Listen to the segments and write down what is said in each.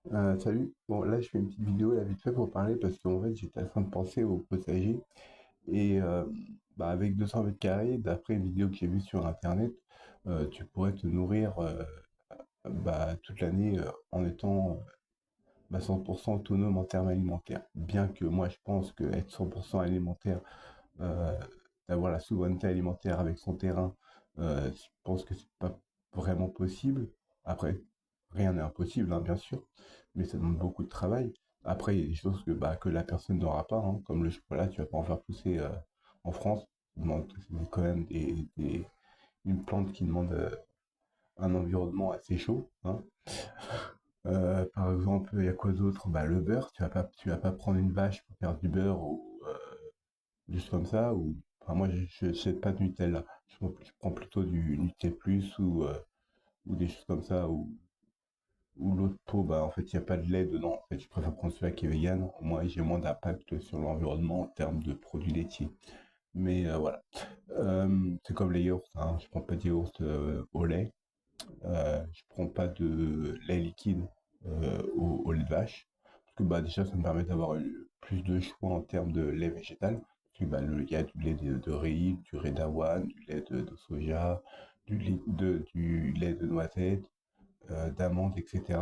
Salut, bon là je fais une petite vidéo là vite fait pour parler parce qu'en fait j'étais en train de penser au potager et avec 200 mètres carrés, d'après une vidéo que j'ai vue sur internet, tu pourrais te nourrir toute l'année en étant 100% autonome en termes alimentaires. Bien que moi je pense que être 100% alimentaire, euh, d'avoir la souveraineté alimentaire avec son terrain, je pense que c'est pas vraiment possible. Après, rien n'est impossible, hein, bien sûr, mais ça demande beaucoup de travail. Après, il y a des choses que la personne n'aura pas, hein, comme le chocolat, tu vas pas en faire pousser en France. Donc, c'est quand même une plante qui demande un environnement assez chaud, hein. Par exemple, il y a quoi d'autre? Bah, le beurre, tu vas pas prendre une vache pour faire du beurre ou juste comme ça, ou enfin moi je n'achète pas de Nutella. Je prends plutôt du Nutella Plus ou des choses comme ça, ou l'autre pot, bah en fait il n'y a pas de lait dedans. En fait, je préfère prendre celui qui est vegan. Moi j'ai moins d'impact sur l'environnement en termes de produits laitiers. Mais voilà. C'est comme les yaourts, hein. Je prends pas de yaourt au lait. Je prends pas de lait liquide au lait de vache. Parce que bah déjà ça me permet d'avoir plus de choix en termes de lait végétal. Parce que il y a du lait de riz, du lait d'avoine, du lait de soja, du lait de noisette, d'amande, etc.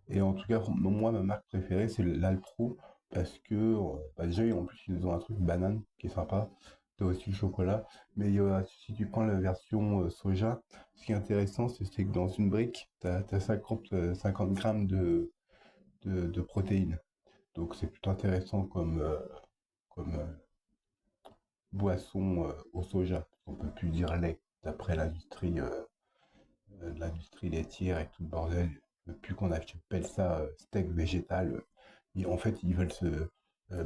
Et en tout cas, moi, ma marque préférée, c'est l'Alpro, parce que déjà, en plus, ils ont un truc banane qui est sympa. T'as aussi le chocolat. Mais si tu prends la version soja, ce qui est intéressant, c'est que dans une brique, t'as 50 grammes de protéines. Donc c'est plutôt intéressant comme boisson au soja. On peut plus dire lait, d'après l'industrie laitière et tout le bordel. Plus qu'on appelle ça steak végétal, en fait, ils veulent se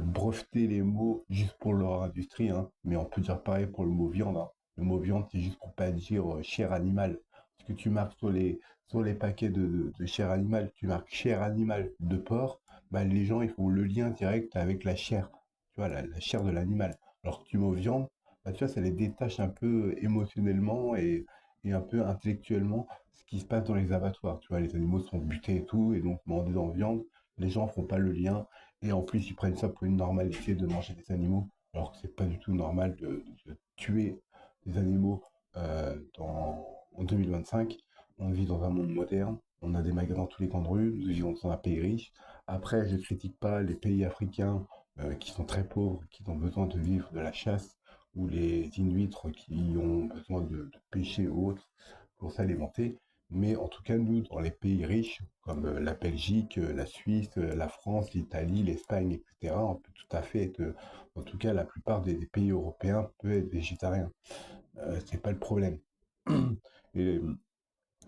breveter les mots juste pour leur industrie, hein. Mais on peut dire pareil pour le mot viande, hein. Le mot viande, c'est juste pour pas dire chair animale. Parce que tu marques sur les paquets de chair animale, tu marques chair animale de porc, bah, les gens ils font le lien direct avec la chair, tu vois, la chair de l'animal. Alors que tu mets viande, bah, tu vois, ça les détache un peu émotionnellement et un peu intellectuellement ce qui se passe dans les abattoirs. Tu vois, les animaux sont butés et tout, et donc mordus en viande. Les gens font pas le lien, et en plus ils prennent ça pour une normalité de manger des animaux, alors que c'est pas du tout normal de tuer des animaux en 2025. On vit dans un monde moderne, on a des magasins dans tous les coins de rue, nous vivons dans un pays riche. Après, je critique pas les pays africains qui sont très pauvres, qui ont besoin de vivre de la chasse, ou les Inuits qui ont besoin de pêcher ou autre pour s'alimenter. Mais en tout cas, nous, dans les pays riches, comme la Belgique, la Suisse, la France, l'Italie, l'Espagne, etc., on peut tout à fait être, en tout cas, la plupart des pays européens peuvent être végétariens. C'est pas le problème. Et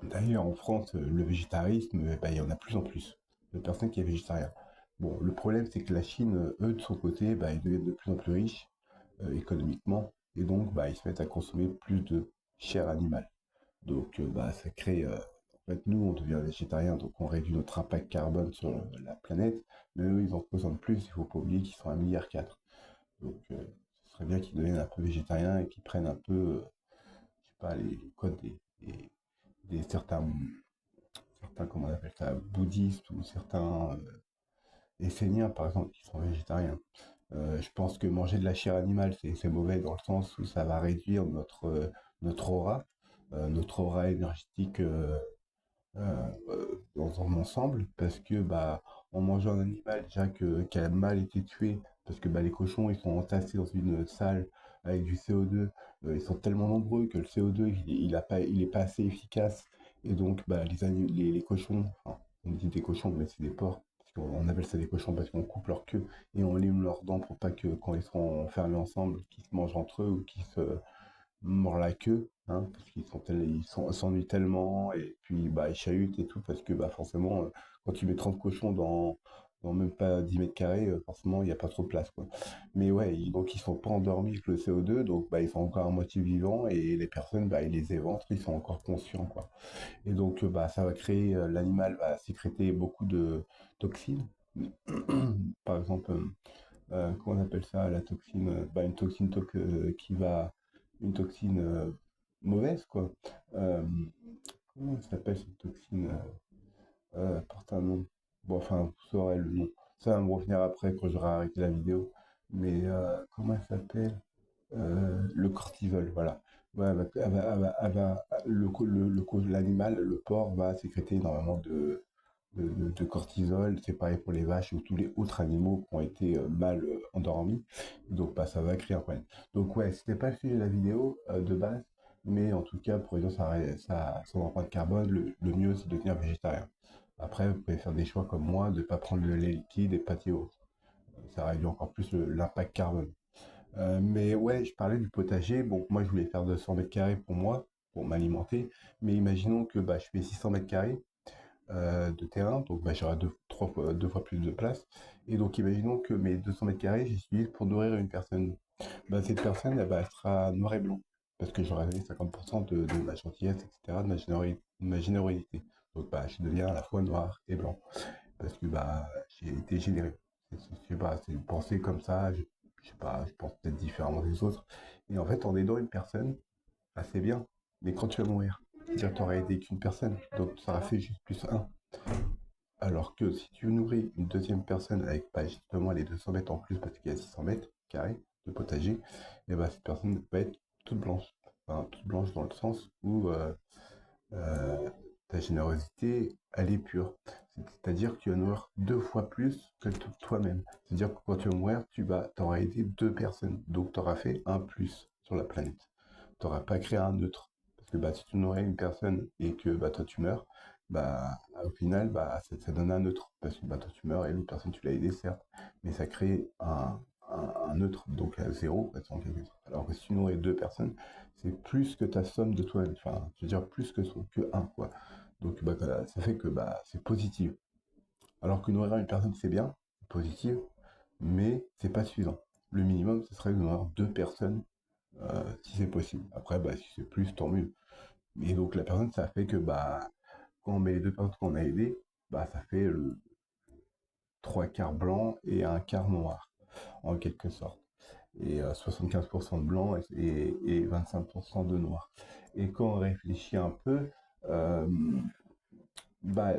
d'ailleurs, en France, le végétarisme, il y en a de plus en plus de personnes qui sont végétariens. Bon, le problème, c'est que la Chine, eux, de son côté, ils deviennent de plus en plus riches économiquement, et donc, ils se mettent à consommer plus de chair animale. Donc, ça crée. En fait, nous, on devient végétarien, donc on réduit notre impact carbone sur la planète, mais eux, ils en consomment plus. Il faut pas oublier qu'ils sont 1,4 milliard. Donc, ce serait bien qu'ils deviennent un peu végétariens et qu'ils prennent un peu, je sais pas, les codes des certains, comment on appelle ça, bouddhistes ou certains esséniens, par exemple, qui sont végétariens. Je pense que manger de la chair animale, c'est mauvais dans le sens où ça va réduire notre aura énergétique dans son ensemble, parce que en mangeant un animal déjà qui a mal été tué, parce que les cochons ils sont entassés dans une salle avec du CO2, ils sont tellement nombreux que le CO2 il est pas assez efficace, et donc les cochons, enfin, on dit des cochons mais c'est des porcs, parce qu'on appelle ça des cochons parce qu'on coupe leur queue et on lime leurs dents pour pas que quand ils seront enfermés ensemble qu'ils se mangent entre eux ou qu'ils se mordent la queue, hein, parce s'ennuient tellement, et puis ils chahutent et tout, parce que forcément, quand tu mets 30 cochons dans même pas 10 mètres carrés, forcément, il n'y a pas trop de place, quoi. Mais ouais, donc ils sont pas endormis avec le CO2, donc ils sont encore à moitié vivants, et les personnes, ils les éventrent, ils sont encore conscients, quoi. Et donc, ça va créer, l'animal va sécréter beaucoup de toxines. Par exemple, comment on appelle ça, la toxine, une toxine une toxine mauvaise, quoi. Euh, Comment ça s'appelle cette toxine porte un nom. Bon, enfin, vous saurez le nom. Ça va me revenir après quand j'aurai arrêté la vidéo. Mais comment elle s'appelle? Le cortisol, voilà. Ouais, l'animal, le porc, va sécréter énormément de cortisol. C'est pareil pour les vaches ou tous les autres animaux qui ont été mal endormis. Donc, bah, ça va créer un problème. Donc, ouais, c'était pas le sujet de la vidéo de base, mais en tout cas, pour réduire son empreinte carbone, le mieux, c'est de devenir végétarien. Après, vous pouvez faire des choix comme moi, de ne pas prendre le lait liquide et pâté haut. Ça réduit encore plus l'impact carbone. Mais ouais, je parlais du potager. Bon, moi, je voulais faire 200 mètres carrés pour moi, pour m'alimenter. Mais imaginons que bah, je fais 600 mètres carrés de terrain, donc bah, j'aurai deux fois plus de place. Et donc, imaginons que mes 200 mètres carrés, j'utilise pour nourrir une personne. Bah, cette personne, elle sera noir et blanc, parce que j'aurai donné 50% de ma gentillesse, etc., de ma générosité. Donc, bah, je deviens à la fois noir et blanc, parce que bah, j'ai été généreux. Je sais pas, c'est une pensée comme ça, je sais pas, je pense peut-être différemment des autres. Et en fait, en aidant une personne, bah, c'est bien. Mais quand tu vas mourir, c'est-à-dire que tu aurais aidé qu'une personne, donc ça aura fait juste plus un. Alors que si tu nourris une deuxième personne avec bah, justement les 200 mètres en plus, parce qu'il y a 600 mètres carrés de potager, et bah, cette personne va être toute blanche. Enfin, toute blanche dans le sens où euh, ta générosité, elle est pure. C'est-à-dire que tu vas nourrir deux fois plus que toi-même. C'est-à-dire que quand tu vas mourir, t'auras aidé deux personnes. Donc tu auras fait un plus sur la planète. Tu n'auras pas créé un neutre. Parce que bah, si tu nourris une personne et que bah, toi tu meurs, bah, au final, bah, ça donne un neutre. Parce que bah, toi tu meurs et l'autre personne tu l'as aidé, certes. Mais ça crée un neutre, donc à zéro, en quelque sorte. Alors que si tu nourris deux personnes, c'est plus que ta somme de toi, enfin, je veux dire plus que un, quoi. Donc, bah, voilà, ça fait que bah, c'est positif. Alors que nourrir une personne, c'est bien, c'est positif, mais c'est pas suffisant. Le minimum, ce serait de nourrir deux personnes, si c'est possible. Après, bah, si c'est plus, tant mieux. Et donc, la personne, ça fait que bah, quand on met les deux personnes qu'on a aidées, bah, ça fait le trois quarts blanc et un quart noir, en quelque sorte. Et 75% de blanc et 25% de noir. Et quand on réfléchit un peu, euh, bah,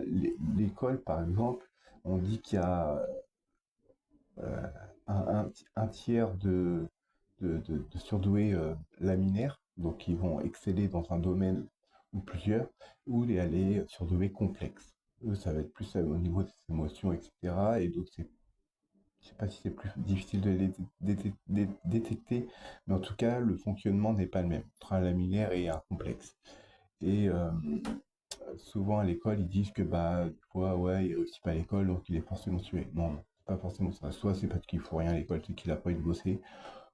l'école, par exemple, on dit qu'il y a euh, un tiers de surdoués laminaires, donc qui vont exceller dans un domaine ou plusieurs, ou les surdoués complexes. Eux, ça va être plus au niveau des émotions, etc. Et donc, je sais pas si c'est plus difficile de les détecter, mais en tout cas, le fonctionnement n'est pas le même entre un laminaire et un complexe. Et souvent à l'école, ils disent que bah, tu vois, ouais, il réussit pas à l'école, donc il est forcément tué. Non, c'est pas forcément ça. Soit c'est parce qu'il faut rien à l'école, c'est qu'il a pas envie de bosser,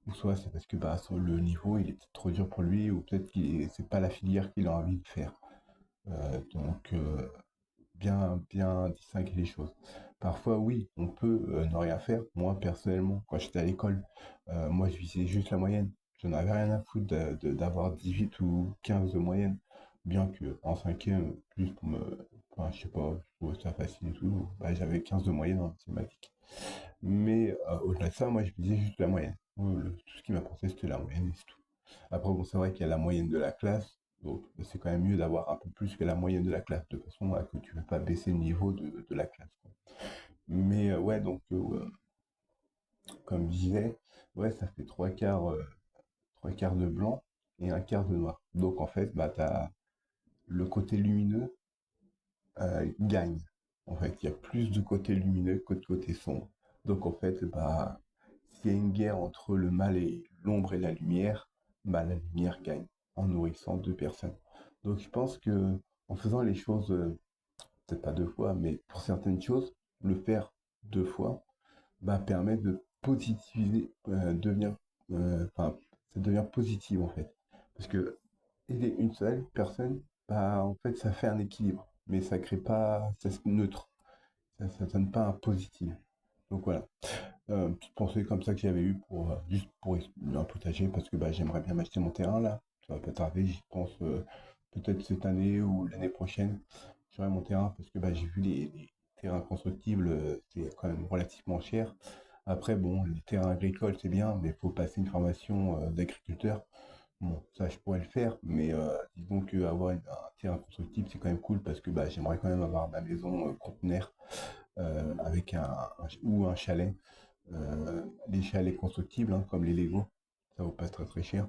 ou soit c'est parce que bah, le niveau, il est trop dur pour lui, ou peut-être que c'est pas la filière qu'il a envie de faire. Donc, bien distinguer les choses. Parfois, oui, on peut ne rien faire. Moi, personnellement, quand j'étais à l'école, moi, je visais juste la moyenne. Je n'avais rien à foutre d'avoir 18 ou 15 de moyenne. Bien que en cinquième, plus pour me... Enfin, je sais pas, je trouvais ça facile et tout. Bah, j'avais 15 de moyenne en mathématiques. Mais au-delà de ça, moi, je visais juste la moyenne. Tout ce qui m'apportait, c'était la moyenne et c'est tout. Après, bon, c'est vrai qu'il y a la moyenne de la classe, donc c'est quand même mieux d'avoir un peu plus que la moyenne de la classe, de façon à que tu ne veux pas baisser le niveau de la classe, quoi. Mais ouais, donc, comme je disais, ouais, ça fait trois quarts de blanc et un quart de noir. Donc, en fait, bah, t'as le côté lumineux gagne. En fait, il y a plus de côté lumineux que de côté sombre. Donc, en fait, bah, s'il y a une guerre entre le mal et l'ombre et la lumière, bah, la lumière gagne en nourrissant deux personnes. Donc, je pense que en faisant les choses, peut-être pas deux fois, mais pour certaines choses, le faire deux fois, bah, permet de positiviser, enfin, ça devient positif en fait. Parce que aider une seule personne, bah, en fait, ça fait un équilibre, mais ça crée pas, ça se neutre, ça donne pas un positif. Donc voilà, petite pensée comme ça que j'avais eu pour juste pour un potager parce que bah, j'aimerais bien m'acheter mon terrain là. Ça va pas tarder, j'y pense peut-être cette année ou l'année prochaine. J'aurai mon terrain parce que bah, j'ai vu les terrains constructibles, c'est quand même relativement cher. Après, bon, les terrains agricoles, c'est bien, mais il faut passer une formation d'agriculteur. Bon, ça, je pourrais le faire, mais disons qu'avoir un terrain constructible, c'est quand même cool parce que bah, j'aimerais quand même avoir ma maison conteneur avec ou un chalet. Les chalets constructibles, hein, comme les Lego, ça vaut pas très très cher.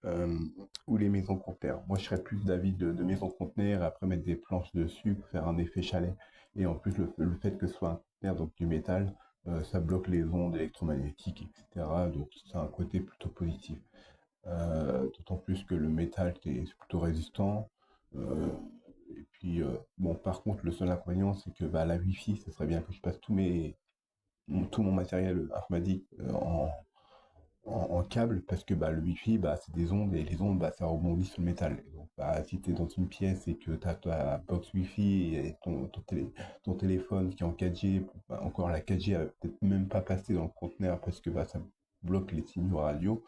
Euh, ou les maisons conteneurs. Moi, je serais plus d'avis de maisons conteneurs et après mettre des planches dessus pour faire un effet chalet. Et en plus, le fait que ce soit un conteneur, donc du métal, ça bloque les ondes électromagnétiques, etc. Donc, c'est un côté plutôt positif. D'autant plus que le métal, c'est plutôt résistant. Euh, et puis, bon, par contre, le seul inconvénient, c'est que bah, la Wi-Fi, ce serait bien que je passe tout mon matériel informatique en câble parce que bah, le Wi-Fi, bah, c'est des ondes et les ondes, bah, ça rebondit sur le métal. Et donc, bah, si tu es dans une pièce et que tu as ta box Wi-Fi et ton téléphone qui est en 4G, bah, encore la 4G, elle va peut-être même pas passer dans le conteneur parce que bah, ça bloque les signaux radio.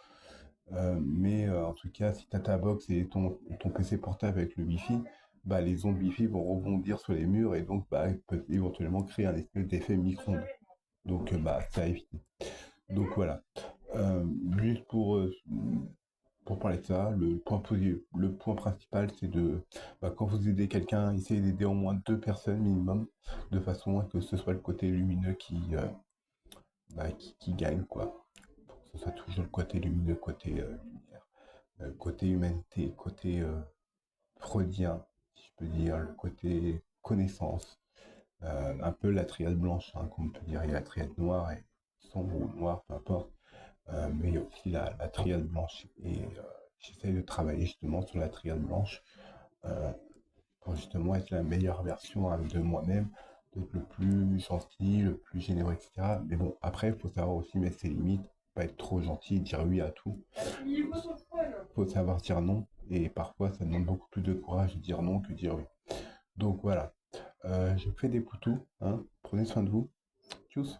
Mais en tout cas, si tu as ta box et ton PC portable avec le Wi-Fi, bah, les ondes Wi-Fi vont rebondir sur les murs et donc bah, peut éventuellement créer un espèce d'effet micro-ondes. Donc, bah, ça à éviter. Donc voilà. Euh, Juste pour parler de ça, le point principal, c'est bah, quand vous aidez quelqu'un, essayez d'aider au moins deux personnes minimum, de façon à que ce soit le côté lumineux qui gagne, quoi. Faut que ce soit toujours le côté lumineux, côté lumière, côté humanité, côté freudien, si je peux dire, le côté connaissance, un peu la triade blanche, hein, comme on peut dire, il y a la triade noire et sombre ou noire, peu importe. Mais il y a aussi la triade blanche. Et j'essaye de travailler justement sur la triade blanche euh, pour justement être la meilleure version hein, de moi-même, d'être le plus gentil, le plus généreux, etc. Mais bon, après, il faut savoir aussi mettre ses limites, pas être trop gentil, dire oui à tout. Il faut savoir dire non. Et parfois, ça demande beaucoup plus de courage de dire non que de dire oui. Donc voilà. Je fais des poutous. Hein. Prenez soin de vous. Tchuss.